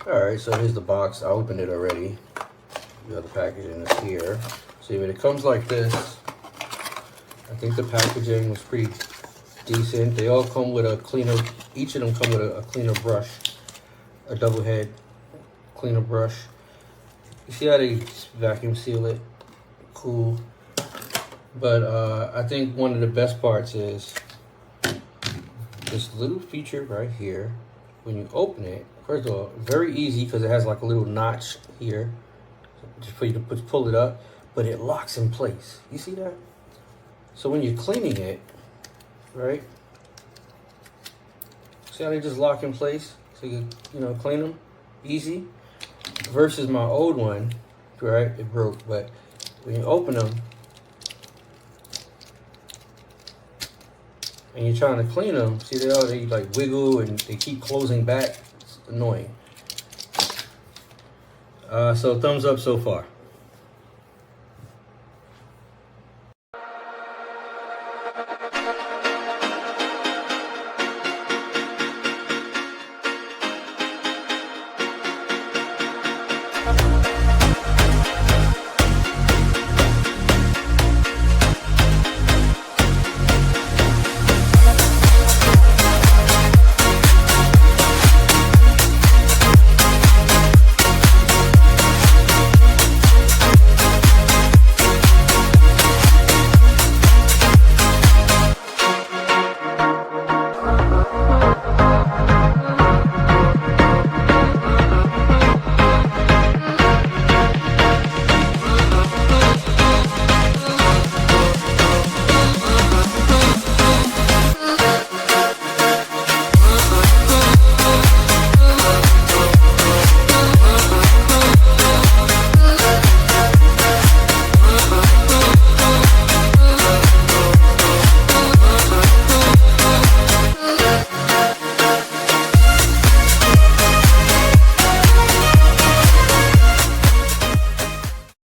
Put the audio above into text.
Alright, so here's the box. I opened it already. The other packaging is here. See, when it comes like this, I think the packaging was pretty decent. They all come with a cleaner, each of them come with a cleaner brush, a double head cleaner brush. You see how they vacuum seal it? Cool. But I think one of the best parts is this little feature right here. When you open it, first of all, very easy because it has like a little notch here just for you to pull it up, but it locks in place. You see that? So when you're cleaning it, right? See how they just lock in place? So you know, clean them easy. Versus my old one, right? It broke, but when you open them and you're trying to clean them, see they like wiggle and they keep closing back. It's annoying. So thumbs up so far.